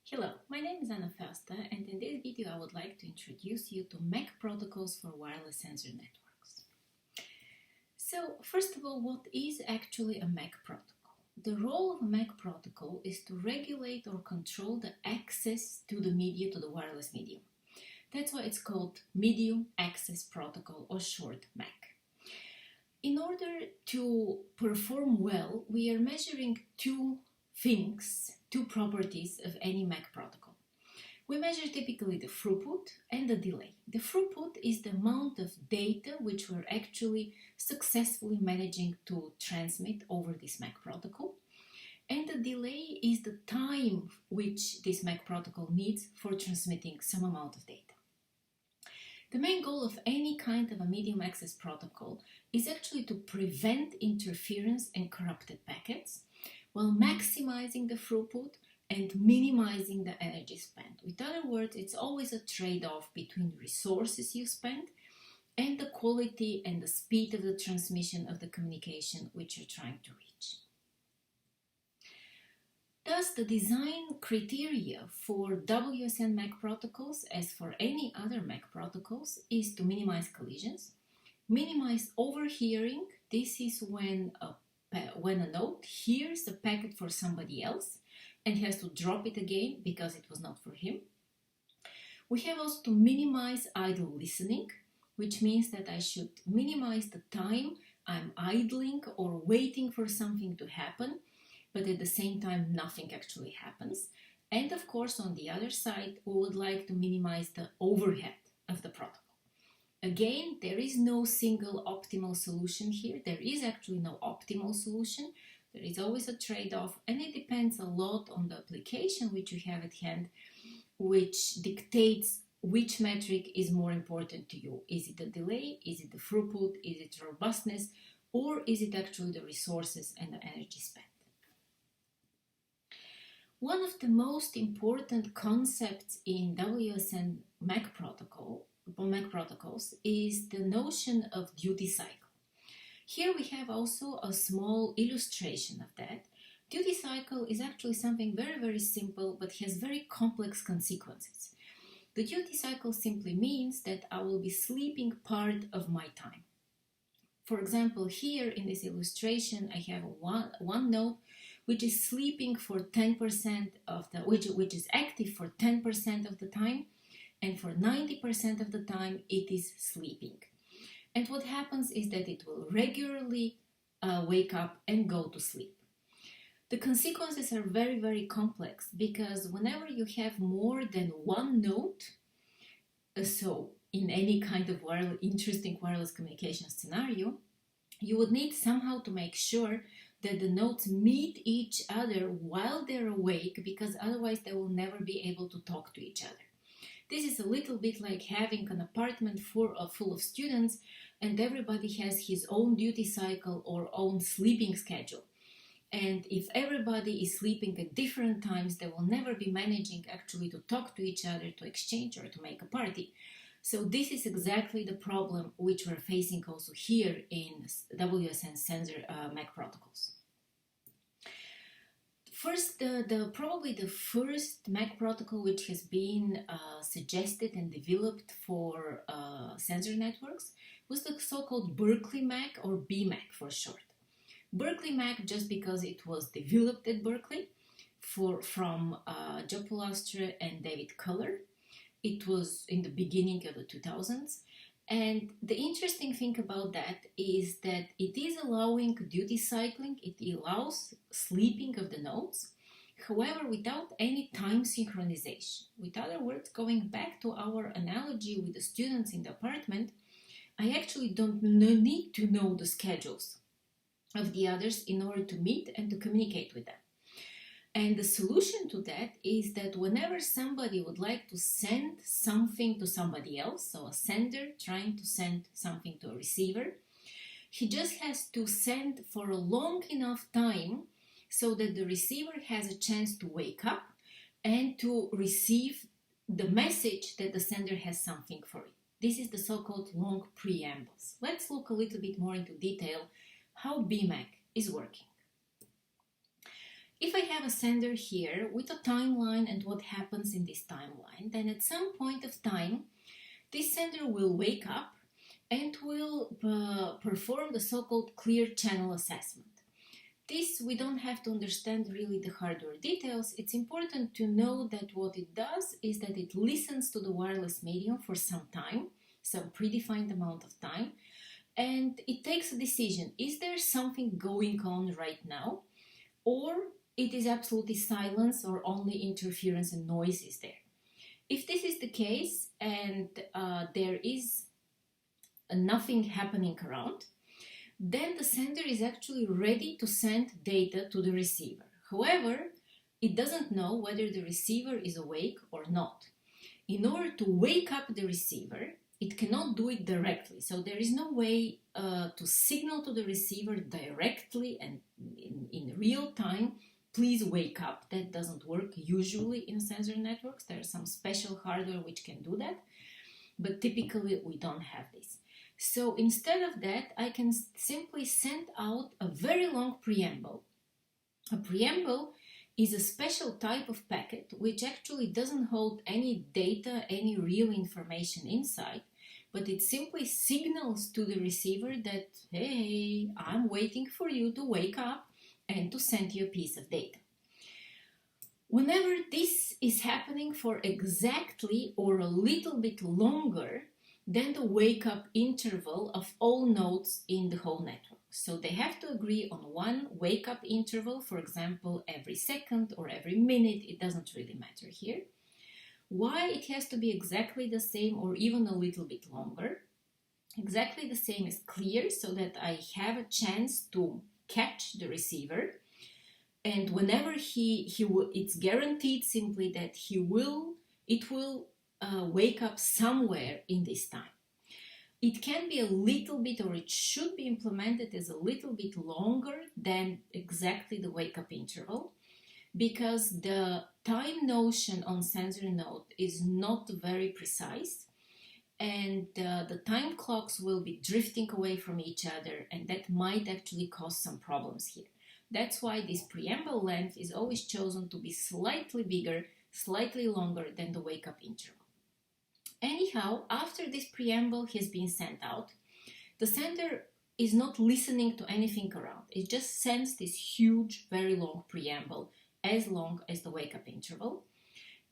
Hello, my name is Anna Fausta, and in this video I would like to introduce you to MAC protocols for wireless sensor networks. So, first of all, what is actually a MAC protocol? The role of a MAC protocol is to regulate or control the access to the media, to the wireless medium. That's why it's called Medium Access Protocol, or short MAC. In order to perform well, we are measuring two properties of any MAC protocol. We measure typically the throughput and the delay. The throughput is the amount of data which we're actually successfully managing to transmit over this MAC protocol. And the delay is the time which this MAC protocol needs for transmitting some amount of data. The main goal of any kind of a medium access protocol is actually to prevent interference and corrupted packets, while maximizing the throughput and minimizing the energy spent. With other words, it's always a trade-off between resources you spend and the quality and the speed of the transmission of the communication which you're trying to reach. Thus, the design criteria for WSN MAC protocols, as for any other MAC protocols, is to minimize collisions, minimize overhearing. This is when a node hears the packet for somebody else and has to drop it again because it was not for him. We have also to minimize idle listening, which means that I should minimize the time I'm idling or waiting for something to happen, but at the same time nothing actually happens. And of course, on the other side, we would like to minimize the overhead of the protocol. Again, there is no single optimal solution here. There is actually no optimal solution. There is always a trade-off, and it depends a lot on the application which you have at hand, which dictates which metric is more important to you. Is it the delay? Is it the throughput? Is it robustness? Or is it actually the resources and the energy spent? One of the most important concepts in WSN MAC protocols is the notion of duty cycle. Here we have also a small illustration of that. Duty cycle is actually something very, very simple, but has very complex consequences. The duty cycle simply means that I will be sleeping part of my time. For example, here in this illustration, I have one node which is sleeping for 10% of the, which is active for 10% of the time, and for 90% of the time it is sleeping. And what happens is that it will regularly wake up and go to sleep. The consequences are very, very complex, because whenever you have more than one node, so in any kind of interesting wireless communication scenario, you would need somehow to make sure that the nodes meet each other while they're awake, because otherwise they will never be able to talk to each other. This is a little bit like having an apartment full of students and everybody has his own duty cycle or own sleeping schedule. And if everybody is sleeping at different times, they will never be managing actually to talk to each other, to exchange, or to make a party. So this is exactly the problem which we're facing also here in WSN sensor MAC protocols. First, probably the first MAC protocol which has been suggested and developed for sensor networks was the so-called Berkeley MAC, or BMAC for short. Berkeley MAC just because it was developed at Berkeley from Joe Polastre and David Culler. It was in the beginning of the 2000s. And the interesting thing about that is that it is allowing duty cycling, it allows sleeping of the nodes, however, without any time synchronization. With other words, going back to our analogy with the students in the apartment, I actually don't need to know the schedules of the others in order to meet and to communicate with them. And the solution to that is that whenever somebody would like to send something to somebody else, so a sender trying to send something to a receiver, he just has to send for a long enough time so that the receiver has a chance to wake up and to receive the message that the sender has something for it. This is the so-called long preambles. Let's look a little bit more into detail how BMAC is working. If I have a sender here with a timeline and what happens in this timeline, then at some point of time, this sender will wake up and will perform the so-called clear channel assessment. This, we don't have to understand really the hardware details. It's important to know that what it does is that it listens to the wireless medium for some time, some predefined amount of time, and it takes a decision. Is there something going on right now? Or it is absolutely silence or only interference and noise is there. If this is the case and there is nothing happening around, then the sender is actually ready to send data to the receiver. However, it doesn't know whether the receiver is awake or not. In order to wake up the receiver, it cannot do it directly. So there is no way to signal to the receiver directly and in real time, please wake up. That doesn't work usually in sensor networks. There's some special hardware which can do that, but typically we don't have this. So instead of that, I can simply send out a very long preamble. A preamble is a special type of packet which actually doesn't hold any data, any real information inside, but it simply signals to the receiver that, hey, I'm waiting for you to wake up and to send you a piece of data. Whenever this is happening for exactly or a little bit longer than the wake-up interval of all nodes in the whole network. So they have to agree on one wake-up interval, for example, every second or every minute, it doesn't really matter here. Why it has to be exactly the same or even a little bit longer? Exactly the same is clear so that I have a chance to catch the receiver, and whenever it's guaranteed simply that it will wake up somewhere in this time. It can be a little bit, or it should be implemented as a little bit longer than exactly the wake up interval, because the time notion on sensor node is not very precise, and the time clocks will be drifting away from each other, and that might actually cause some problems here. That's why this preamble length is always chosen to be slightly bigger, slightly longer than the wake-up interval. Anyhow, after this preamble has been sent out, the sender is not listening to anything around. It just sends this huge, very long preamble, as long as the wake-up interval.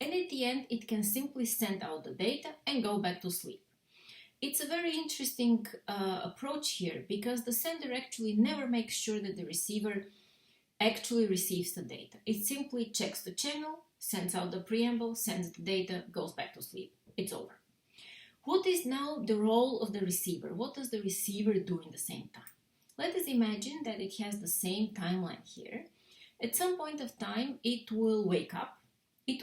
And at the end, it can simply send out the data and go back to sleep. It's a very interesting approach here, because the sender actually never makes sure that the receiver actually receives the data. It simply checks the channel, sends out the preamble, sends the data, goes back to sleep. It's over. What is now the role of the receiver? What does the receiver do in the same time? Let us imagine that it has the same timeline here. At some point of time, it will wake up. It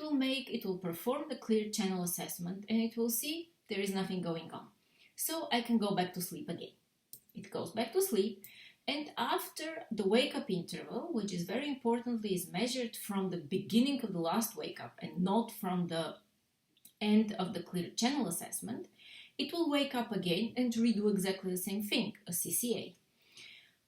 will perform the clear channel assessment, and it will see there is nothing going on. So I can go back to sleep again. It goes back to sleep, and after the wake-up interval, which is very importantly is measured from the beginning of the last wake-up and not from the end of the clear channel assessment, it will wake up again and redo exactly the same thing, a CCA.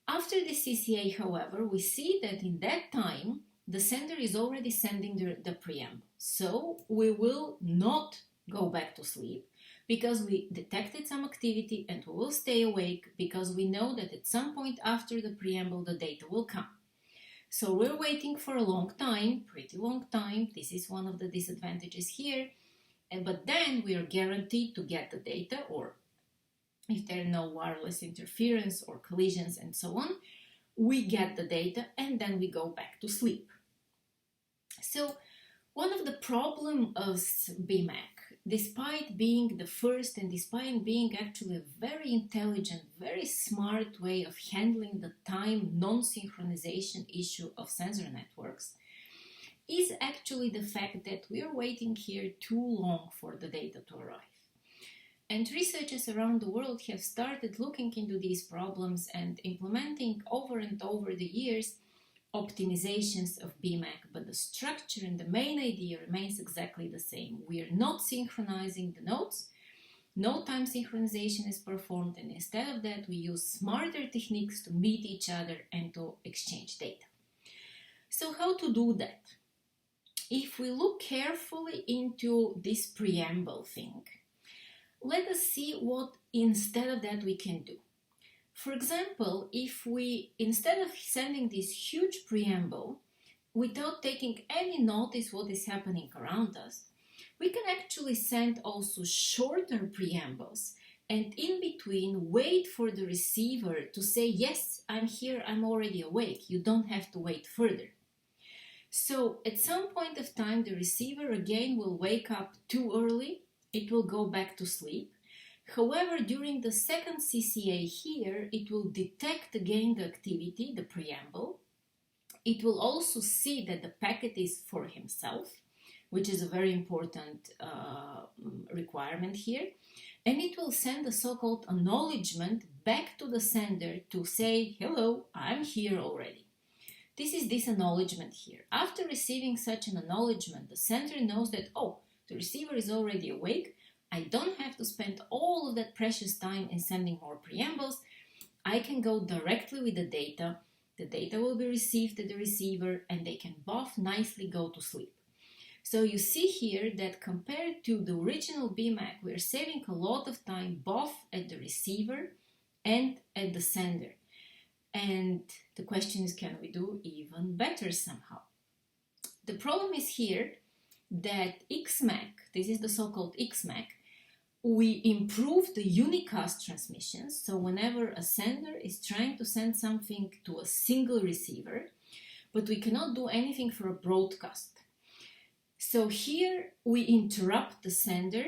After the CCA, however, we see that in that time, the sender is already sending the preamble. So we will not go back to sleep, because we detected some activity, and we will stay awake because we know that at some point after the preamble the data will come. So we're waiting for a long time, pretty long time. This is one of the disadvantages here. But then we are guaranteed to get the data, or if there are no wireless interference or collisions and so on, we get the data and then we go back to sleep. So one of the problems of BMAC, despite being the first and despite being actually a very intelligent, very smart way of handling the time non-synchronization issue of sensor networks, is actually the fact that we are waiting here too long for the data to arrive. And researchers around the world have started looking into these problems and implementing over and over the years optimizations of BMAC, but the structure and the main idea remains exactly the same. We are not synchronizing the nodes, no time synchronization is performed, and instead of that we use smarter techniques to meet each other and to exchange data. So how to do that? If we look carefully into this preamble thing, let us see what instead of that we can do. For example, if we, instead of sending this huge preamble without taking any notice what is happening around us, we can actually send also shorter preambles and in between wait for the receiver to say, yes, I'm here, I'm already awake. You don't have to wait further. So at some point of time, the receiver again will wake up too early. It will go back to sleep. However, during the second CCA here, it will detect again the activity, the preamble. It will also see that the packet is for himself, which is a very important requirement here. And it will send a so-called acknowledgement back to the sender to say, hello, I'm here already. This is this acknowledgement here. After receiving such an acknowledgement, the sender knows that, oh, the receiver is already awake. I don't have to spend all of that precious time in sending more preambles. I can go directly with the data. The data will be received at the receiver and they can both nicely go to sleep. So you see here that compared to the original BMAC, we are saving a lot of time both at the receiver and at the sender. And the question is, can we do even better somehow? The problem is here that XMAC, this is the so-called XMAC, we improve the unicast transmissions. So whenever a sender is trying to send something to a single receiver, but we cannot do anything for a broadcast. So here we interrupt the sender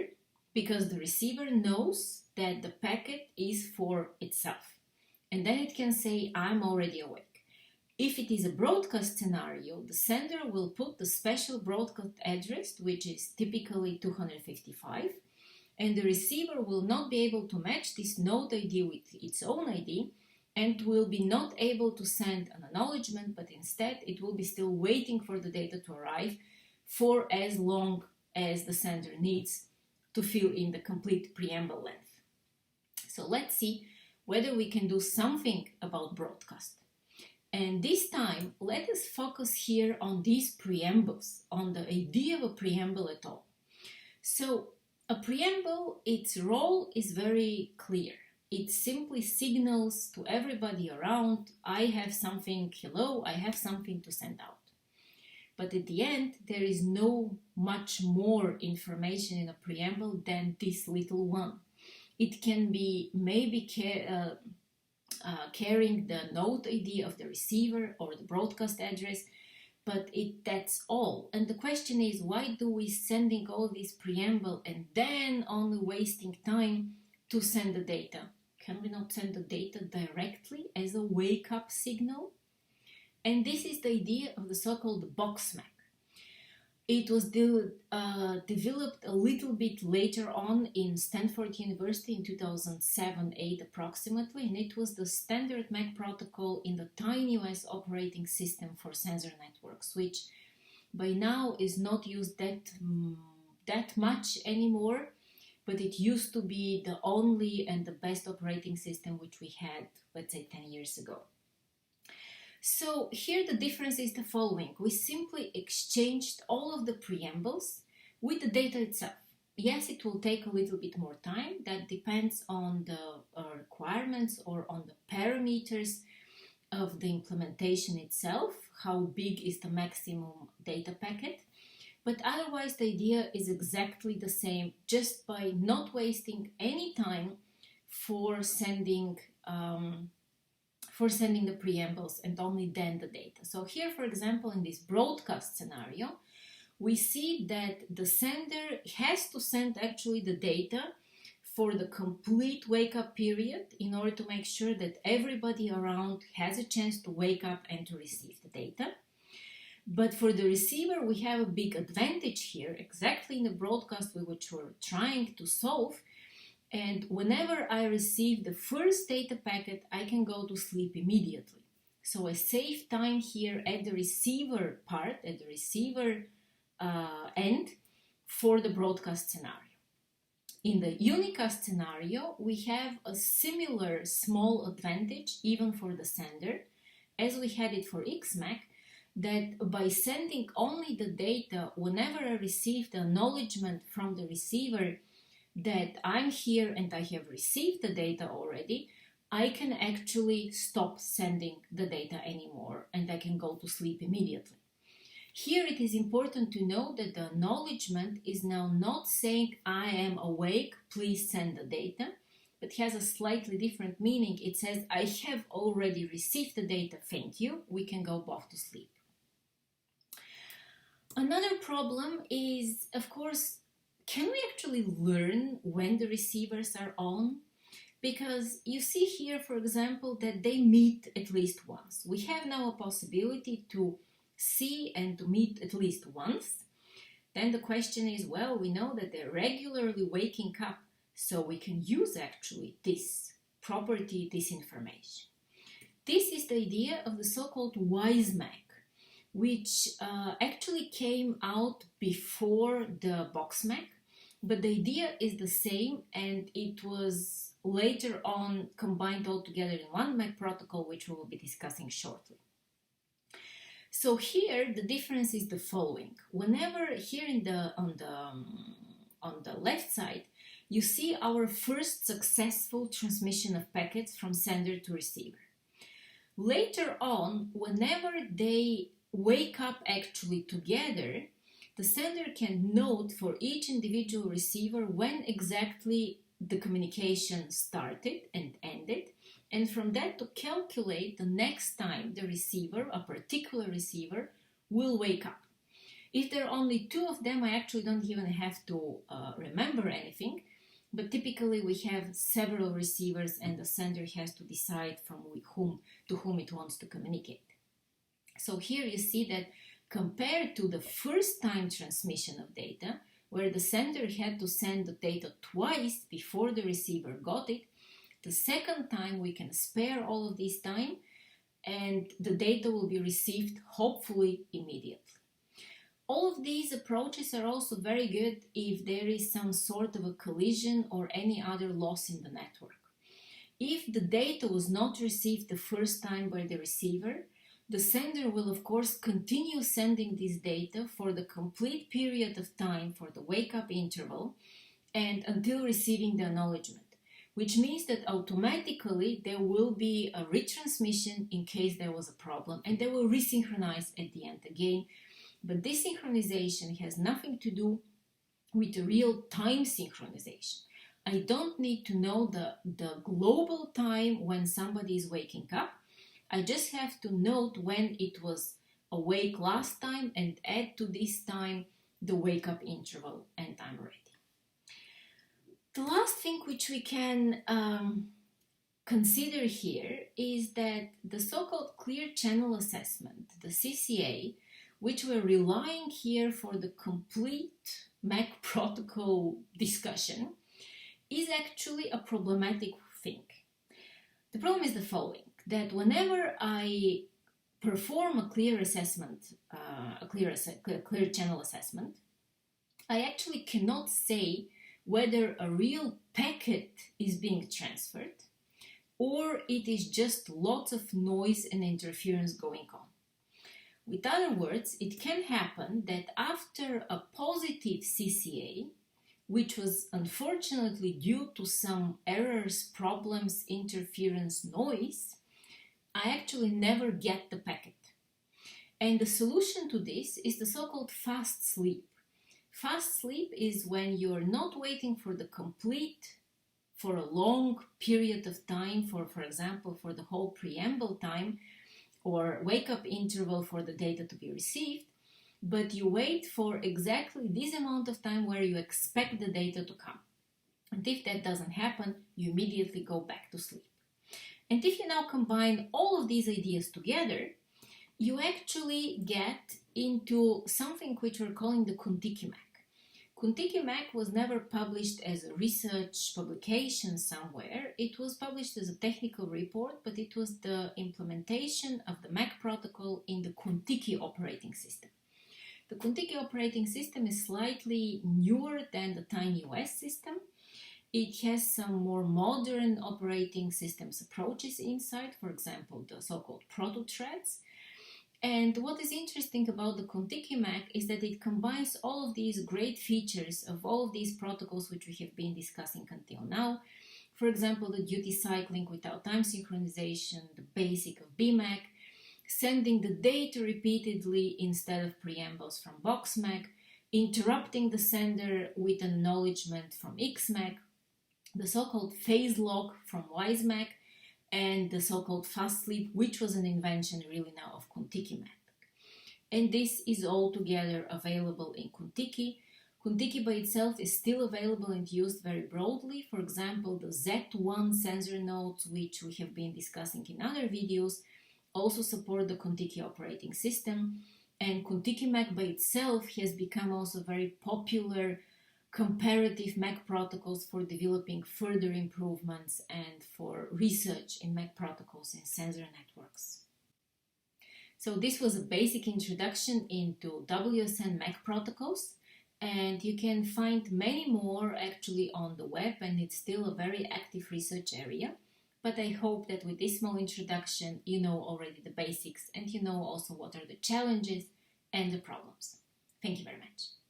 because the receiver knows that the packet is for itself. And then it can say, I'm already awake. If it is a broadcast scenario, the sender will put the special broadcast address, which is typically 255, and the receiver will not be able to match this node ID with its own ID and will be not able to send an acknowledgement, but instead it will be still waiting for the data to arrive for as long as the sender needs to fill in the complete preamble length. So let's see whether we can do something about broadcast. And this time, let us focus here on these preambles, on the idea of a preamble at all. So a preamble, its role is very clear. It simply signals to everybody around, I have something, hello, I have something to send out. But at the end, there is no much more information in a preamble than this little one. It can be maybe carrying the node ID of the receiver or the broadcast address, but that's all. And the question is, why do we sending all this preamble and then only wasting time to send the data? Can we not send the data directly as a wake-up signal? And this is the idea of the so-called box MAC. It was developed a little bit later on in Stanford University in 2007-8 approximately, and it was the standard MAC protocol in the TinyOS operating system for sensor networks, which by now is not used that much anymore, but it used to be the only and the best operating system which we had, let's say, 10 years ago. So here the difference is the following. We simply exchanged all of the preambles with the data itself. Yes, it will take a little bit more time. That depends on the requirements or on the parameters of the implementation itself. How big is the maximum data packet? But otherwise the idea is exactly the same, just by not wasting any time for sending the preambles and only then the data. So here, for example, in this broadcast scenario, we see that the sender has to send actually the data for the complete wake-up period in order to make sure that everybody around has a chance to wake up and to receive the data. But for the receiver, we have a big advantage here, exactly in the broadcast which we're trying to solve. And whenever I receive the first data packet, I can go to sleep immediately. So I save time here at the receiver part, at the receiver end for the broadcast scenario. In the unicast scenario, we have a similar small advantage even for the sender as we had it for XMAC. that by sending only the data whenever I receive the acknowledgement from the receiver that I'm here and I have received the data already, I can actually stop sending the data anymore and I can go to sleep immediately. Here it is important to know that the acknowledgement is now not saying I am awake, please send the data, but has a slightly different meaning. It says I have already received the data, thank you, we can go back to sleep. Another problem is, of course, can we actually learn when the receivers are on? Because you see here, for example, that they meet at least once. We have now a possibility to see and to meet at least once. Then the question is, well, we know that they're regularly waking up, so we can use actually this property, this information. This is the idea of the so-called WSMAC, which actually came out before the BoxMac, but the idea is the same, and it was later on combined all together in one MAC protocol, which we will be discussing shortly. So here the difference is the following. Whenever here on the left side, you see our first successful transmission of packets from sender to receiver. Later on, whenever they wake up actually together, the sender can note for each individual receiver when exactly the communication started and ended, and from that to calculate the next time the receiver, a particular receiver, will wake up. If there are only two of them, I actually don't even have to remember anything, but typically we have several receivers and the sender has to decide to whom it wants to communicate. So here you see that compared to the first time transmission of data, where the sender had to send the data twice before the receiver got it, the second time we can spare all of this time and the data will be received hopefully immediately. All of these approaches are also very good if there is some sort of a collision or any other loss in the network. If the data was not received the first time by the receiver, the sender will of course continue sending this data for the complete period of time for the wake-up interval and until receiving the acknowledgement, which means that automatically there will be a retransmission in case there was a problem and they will resynchronize at the end again. But this synchronization has nothing to do with the real time synchronization. I don't need to know the global time when somebody is waking up. I just have to note when it was awake last time and add to this time the wake-up interval and I'm ready. The last thing which we can consider here is that the so-called clear channel assessment, the CCA, which we're relying here for the complete MAC protocol discussion, is actually a problematic thing. The problem is the following, that whenever I perform a clear assessment, a clear channel assessment, I actually cannot say whether a real packet is being transferred or it is just lots of noise and interference going on. With other words, it can happen that after a positive CCA, which was unfortunately due to some errors, problems, interference, noise, I actually never get the packet. And the solution to this is the so-called fast sleep. Fast sleep is when you're not waiting for for a long period of time, for example, for the whole preamble time or wake-up interval for the data to be received, but you wait for exactly this amount of time where you expect the data to come. And if that doesn't happen, you immediately go back to sleep. And if you now combine all of these ideas together, you actually get into something which we're calling the Kuntiki MAC. Kuntiki MAC was never published as a research publication somewhere. It was published as a technical report, but it was the implementation of the MAC protocol in the Kuntiki operating system. The Kuntiki operating system is slightly newer than the TinyOS system. It has some more modern operating systems approaches inside, for example, the so-called proto-threads. And what is interesting about the Contiki MAC is that it combines all of these great features of all of these protocols which we have been discussing until now. For example, the duty cycling without time synchronization, the basic of BMAC, sending the data repeatedly instead of preambles from BoxMac, interrupting the sender with acknowledgement from XMAC, the so-called phase lock from WiseMac, and the so-called fast sleep, which was an invention really now of Contiki MAC. And this is all together available in Contiki. Contiki by itself is still available and used very broadly. For example, the Z1 sensor nodes, which we have been discussing in other videos, also support the Contiki operating system. And Contiki MAC by itself has become also very popular comparative MAC protocols for developing further improvements and for research in MAC protocols and sensor networks. So this was a basic introduction into WSN MAC protocols, and you can find many more actually on the web, and it's still a very active research area. But I hope that with this small introduction you know already the basics and you know also what are the challenges and the problems. Thank you very much.